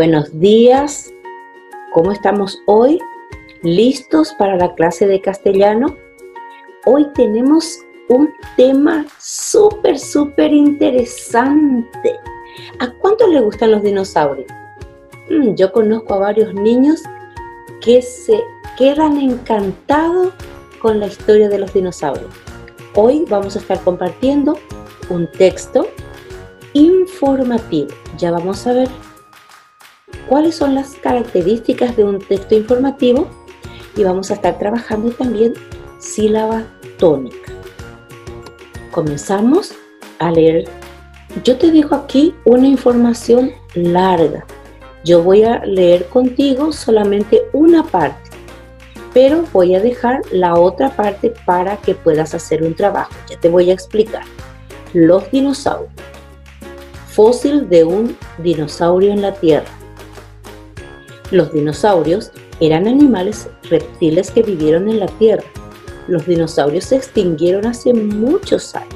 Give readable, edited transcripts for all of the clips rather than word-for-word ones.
Buenos días, ¿cómo estamos hoy? ¿Listos para la clase de castellano? Hoy tenemos un tema súper interesante. ¿A cuántos les gustan los dinosaurios? Yo conozco a varios niños que se quedan encantados con la historia de los dinosaurios. Hoy vamos a estar compartiendo un texto informativo. Ya vamos a ver cuáles son las características de un texto informativo y vamos a estar trabajando también sílaba tónica. Comenzamos a leer. Yo te dejo aquí una información larga. Yo voy a leer contigo solamente una parte, pero voy a dejar la otra parte para que puedas hacer un trabajo. Ya te voy a explicar. Los dinosaurios. Fósil de un dinosaurio en la Tierra. Los dinosaurios eran animales reptiles que vivieron en la Tierra. Los dinosaurios se extinguieron hace muchos años.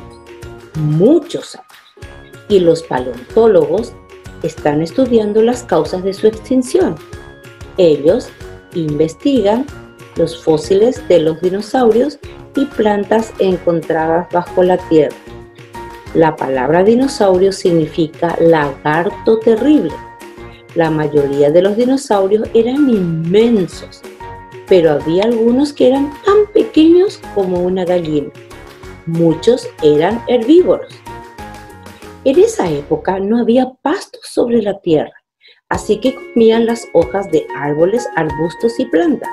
Y los paleontólogos están estudiando las causas de su extinción. Ellos investigan los fósiles de los dinosaurios y plantas encontradas bajo la tierra. La palabra dinosaurio significa lagarto terrible. La mayoría de los dinosaurios eran inmensos, pero había algunos que eran tan pequeños como una gallina. Muchos eran herbívoros. En esa época no había pastos sobre la tierra, así que comían las hojas de árboles, arbustos y plantas.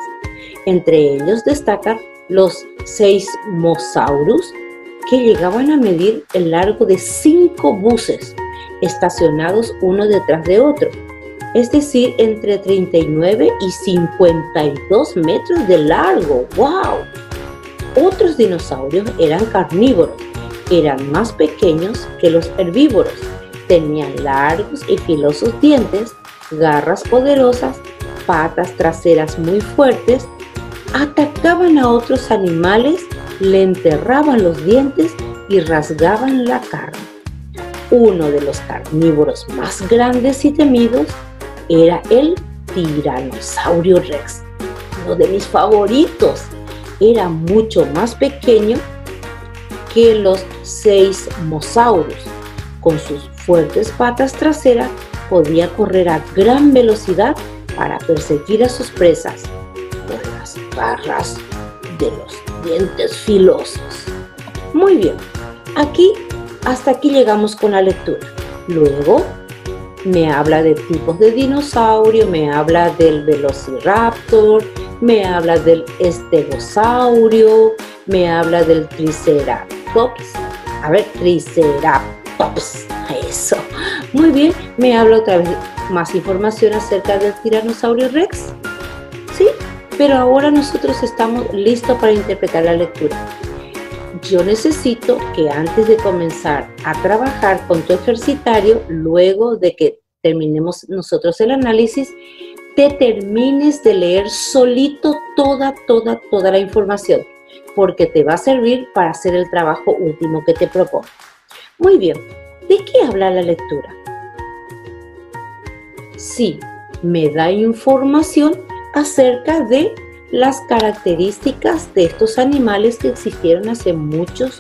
Entre ellos destacan los Seismosaurus, que llegaban a medir el largo de 5 buses, estacionados uno detrás de otro, es decir, entre 39 y 52 metros de largo. ¡Wow! Otros dinosaurios eran carnívoros, eran más pequeños que los herbívoros, tenían largos y filosos dientes, garras poderosas, patas traseras muy fuertes, atacaban a otros animales, le enterraban los dientes y rasgaban la carne. Uno de los carnívoros más grandes y temidos era el Tiranosaurio Rex, uno de mis favoritos. Era mucho más pequeño que los Seismosaurus. Con sus fuertes patas traseras podía correr a gran velocidad para perseguir a sus presas con las garras de los dientes filosos. Muy bien, hasta aquí llegamos con la lectura. Luego me habla de tipos de dinosaurio, me habla del velociraptor, me habla del estegosaurio, me habla del triceratops. Triceratops, eso. Muy bien, me habla otra vez más información acerca del tiranosaurio rex. ¿Sí? Pero ahora nosotros estamos listos para interpretar la lectura. Yo necesito que antes de comenzar a trabajar con tu ejercitario, luego de que terminemos nosotros el análisis, te termines de leer solito toda la información, porque te va a servir para hacer el trabajo último que te propongo. Muy bien, ¿de qué habla la lectura? Sí, me da información acerca de las características de estos animales que existieron hace muchos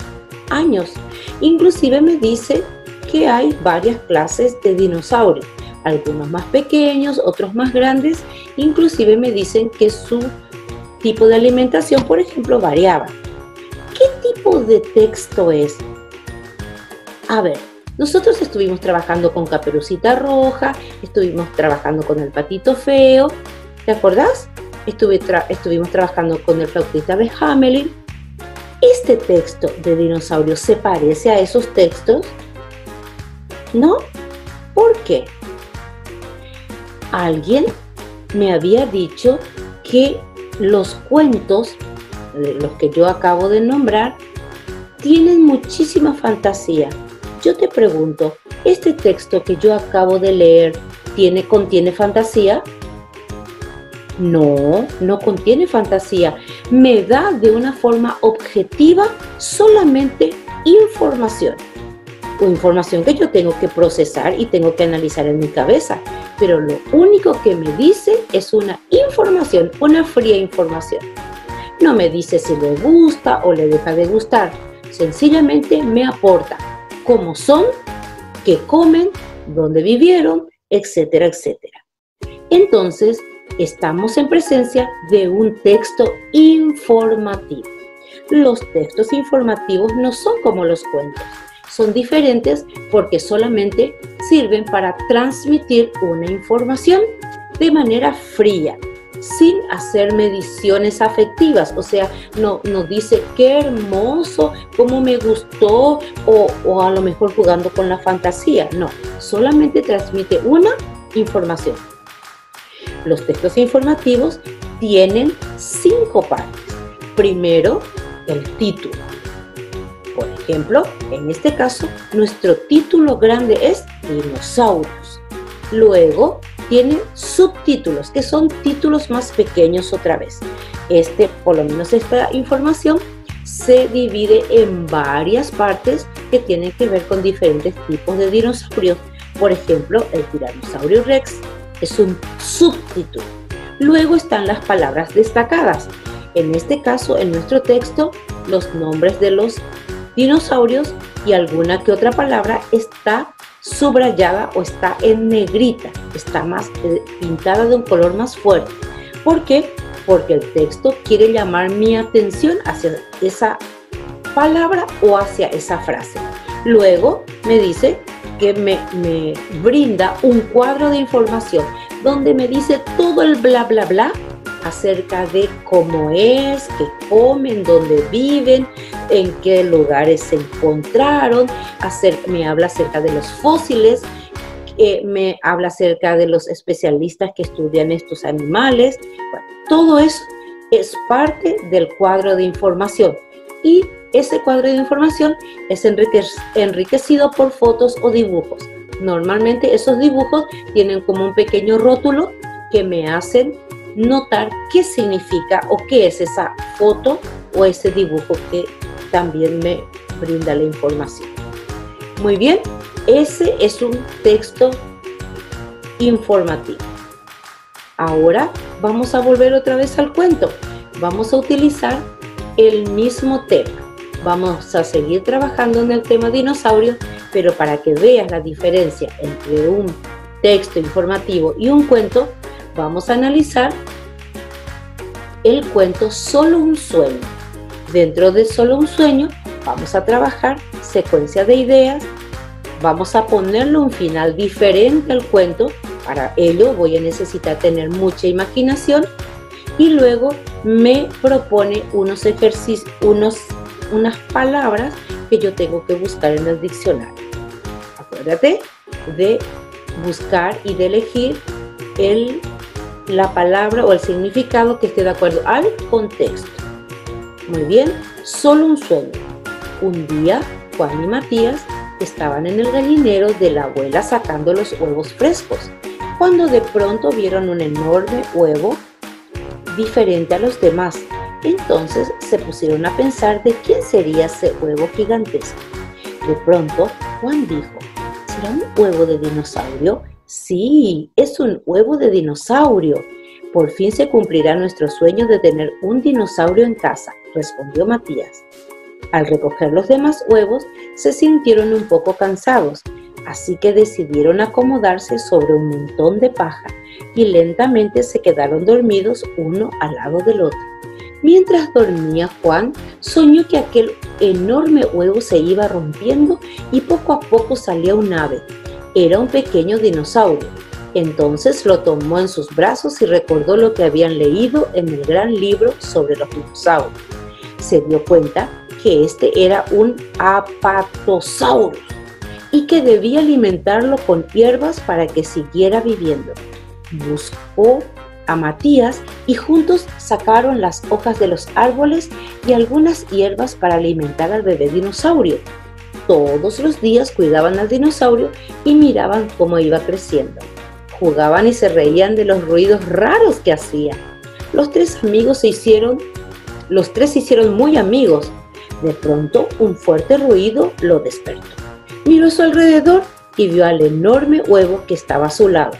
años. Inclusive me dice que hay varias clases de dinosaurios, algunos más pequeños, otros más grandes. Inclusive me dicen que su tipo de alimentación, por ejemplo, variaba. ¿Qué tipo de texto es? A ver, nosotros estuvimos trabajando con Caperucita Roja, estuvimos trabajando con el Patito Feo, ¿te acordás? Estuvimos trabajando con el Flautista de Hamelin. ¿Este texto de dinosaurio se parece a esos textos? ¿No? ¿Por qué? Alguien me había dicho que los cuentos, los que yo acabo de nombrar, tienen muchísima fantasía. Yo te pregunto, ¿este texto que yo acabo de leer contiene fantasía? No, no contiene fantasía. Me da de una forma objetiva solamente información. O información que yo tengo que procesar y tengo que analizar en mi cabeza. pero lo único que me dice es una información, una fría información. No me dice si le gusta o le deja de gustar, sencillamente me aporta cómo son, qué comen, dónde vivieron, etcétera, etcétera. Entonces, estamos en presencia de un texto informativo. Los textos informativos no son como los cuentos, son diferentes porque solamente sirven para transmitir una información de manera fría, sin hacer mediciones afectivas, o sea, no dice qué hermoso, cómo me gustó, o a lo mejor jugando con la fantasía, no, solamente transmite una información. Los textos informativos tienen 5 partes. Primero, el título. Por ejemplo, en este caso, nuestro título grande es Dinosaurios. Luego, tiene subtítulos, que son títulos más pequeños otra vez. Por lo menos esta información se divide en varias partes que tienen que ver con diferentes tipos de dinosaurios. Por ejemplo, el Tiranosaurio Rex es un subtítulo. Luego están las palabras destacadas. En este caso, en nuestro texto, los nombres de los dinosaurios y alguna que otra palabra está subrayada o está en negrita, está más pintada de un color más fuerte. ¿Por qué? Porque el texto quiere llamar mi atención hacia esa palabra o hacia esa frase. Luego me dice que me brinda un cuadro de información donde me dice todo el bla bla bla acerca de cómo es, qué comen, dónde viven, en qué lugares se encontraron, me habla acerca de los fósiles, me habla acerca de los especialistas que estudian estos animales. Bueno, todo eso es parte del cuadro de información y ese cuadro de información es enriquecido por fotos o dibujos. Normalmente esos dibujos tienen como un pequeño rótulo que me hacen notar qué significa o qué es esa foto o ese dibujo que también me brinda la información. Muy bien, ese es un texto informativo. Ahora vamos a volver otra vez al cuento. Vamos a utilizar el mismo tema. Vamos a seguir trabajando en el tema dinosaurio, pero para que veas la diferencia entre un texto informativo y un cuento, vamos a analizar el cuento Solo un sueño. Dentro de Solo un sueño vamos a trabajar secuencia de ideas, vamos a ponerle un final diferente al cuento. Para ello voy a necesitar tener mucha imaginación y luego me propone unos ejercicios, unas palabras que yo tengo que buscar en el diccionario. Acuérdate de buscar y de elegir la palabra o el significado que esté de acuerdo al contexto. Muy bien, Solo un sueño. Un día, Juan y Matías estaban en el gallinero de la abuela sacando los huevos frescos, cuando de pronto vieron un enorme huevo diferente a los demás. Entonces se pusieron a pensar de quién sería ese huevo gigantesco. De pronto, Juan dijo: ¿será un huevo de dinosaurio? Sí, es un huevo de dinosaurio. Por fin se cumplirá nuestro sueño de tener un dinosaurio en casa, respondió Matías. Al recoger los demás huevos, se sintieron un poco cansados, así que decidieron acomodarse sobre un montón de paja y lentamente se quedaron dormidos uno al lado del otro. Mientras dormía Juan, soñó que aquel enorme huevo se iba rompiendo y poco a poco salía un ave. Era un pequeño dinosaurio. Entonces lo tomó en sus brazos y recordó lo que habían leído en el gran libro sobre los dinosaurios. Se dio cuenta que este era un Apatosaurus y que debía alimentarlo con hierbas para que siguiera viviendo. Buscó a Matías y juntos sacaron las hojas de los árboles y algunas hierbas para alimentar al bebé dinosaurio. Todos los días cuidaban al dinosaurio y miraban cómo iba creciendo. Jugaban y se reían de los ruidos raros que hacía. Los tres se hicieron muy amigos. De pronto, un fuerte ruido lo despertó. Miró a su alrededor y vio al enorme huevo que estaba a su lado.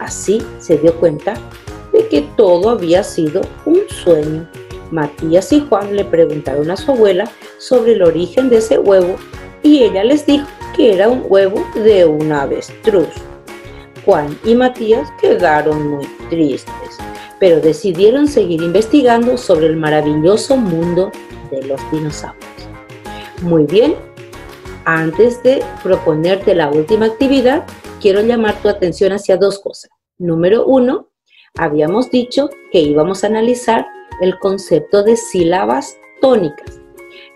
Así se dio cuenta de que todo había sido un sueño. Matías y Juan le preguntaron a su abuela sobre el origen de ese huevo y ella les dijo que era un huevo de un avestruz. Juan y Matías quedaron muy tristes, pero decidieron seguir investigando sobre el maravilloso mundo de los dinosaurios. Muy bien, antes de proponerte la última actividad, quiero llamar tu atención hacia dos cosas. Número 1, habíamos dicho que íbamos a analizar el concepto de sílabas tónicas.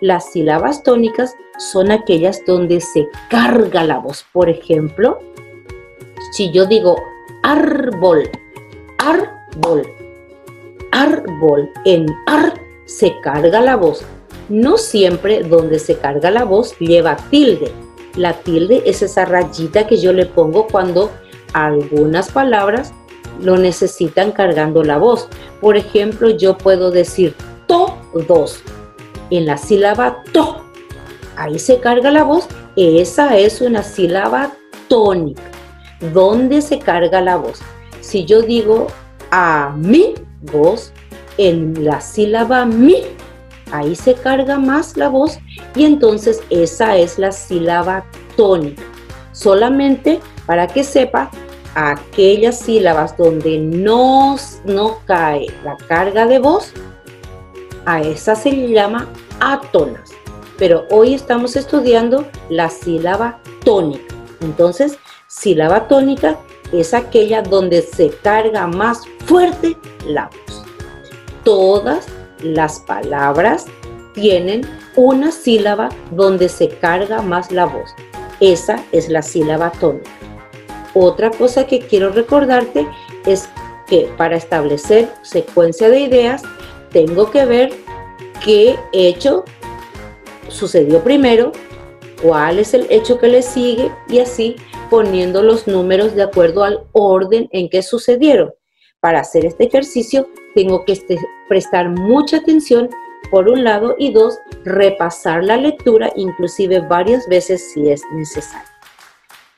Las sílabas tónicas son aquellas donde se carga la voz. Por ejemplo, si yo digo árbol, árbol, árbol, en ar se carga la voz. No siempre donde se carga la voz lleva tilde. La tilde es esa rayita que yo le pongo cuando algunas palabras lo necesitan cargando la voz. Por ejemplo, yo puedo decir todos. En la sílaba to, ahí se carga la voz. Esa es una sílaba tónica, donde se carga la voz. Si yo digo amigos, en la sílaba mi, ahí se carga más la voz y entonces esa es la sílaba tónica. Solamente para que sepa, aquellas sílabas donde no cae la carga de voz, a esa se le llama átonas. Pero hoy estamos estudiando la sílaba tónica. Entonces, sílaba tónica es aquella donde se carga más fuerte la voz. Todas las palabras tienen una sílaba donde se carga más la voz. Esa es la sílaba tónica. Otra cosa que quiero recordarte es que para establecer secuencia de ideas tengo que ver qué hecho sucedió primero, cuál es el hecho que le sigue y así poniendo los números de acuerdo al orden en que sucedieron. Para hacer este ejercicio tengo que prestar mucha atención por un lado y dos, repasar la lectura inclusive varias veces si es necesario.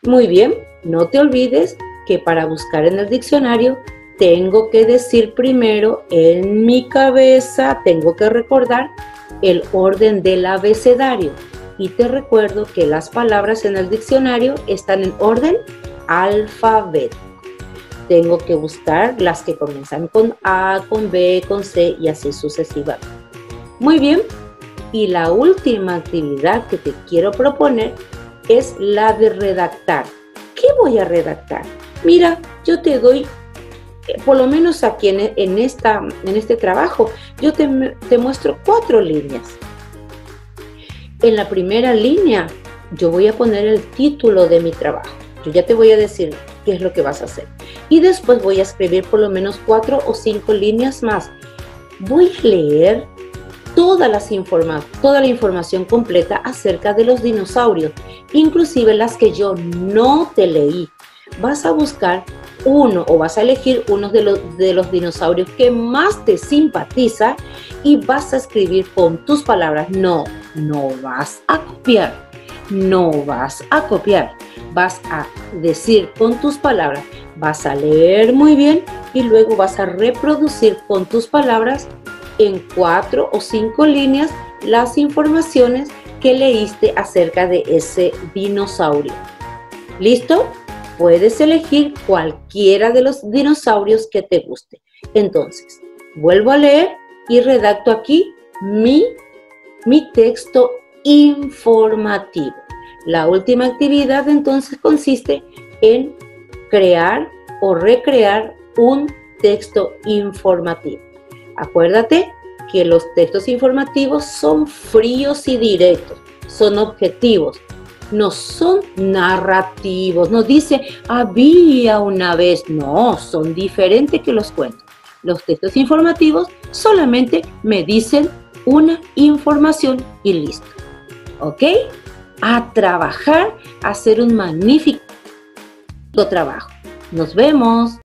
Muy bien, no te olvides que para buscar en el diccionario tengo que decir primero en mi cabeza, tengo que recordar el orden del abecedario. Y te recuerdo que las palabras en el diccionario están en orden alfabético. Tengo que buscar las que comienzan con A, con B, con C y así sucesivamente. Muy bien, y la última actividad que te quiero proponer es la de redactar. ¿Qué voy a redactar? Mira, yo te doy, por lo menos aquí en este trabajo, yo te muestro 4 líneas. En la primera línea, yo voy a poner el título de mi trabajo. Yo ya te voy a decir qué es lo que vas a hacer. Y después voy a escribir por lo menos 4 o 5 líneas más. Voy a leer toda la información completa acerca de los dinosaurios, inclusive las que yo no te leí. Vas a buscar uno o vas a elegir uno de los dinosaurios que más te simpatiza y vas a escribir con tus palabras. No vas a copiar, no vas a copiar. Vas a decir con tus palabras, vas a leer muy bien y luego vas a reproducir con tus palabras en 4 o 5 líneas las informaciones que leíste acerca de ese dinosaurio. ¿Listo? Puedes elegir cualquiera de los dinosaurios que te guste. Entonces, vuelvo a leer y redacto aquí mi texto informativo. La última actividad entonces consiste en crear o recrear un texto informativo. Acuérdate que los textos informativos son fríos y directos, son objetivos, no son narrativos, no dice había una vez, no, son diferentes que los cuentos. Los textos informativos solamente me dicen una información y listo. ¿Ok? A trabajar, a hacer un magnífico trabajo. Nos vemos.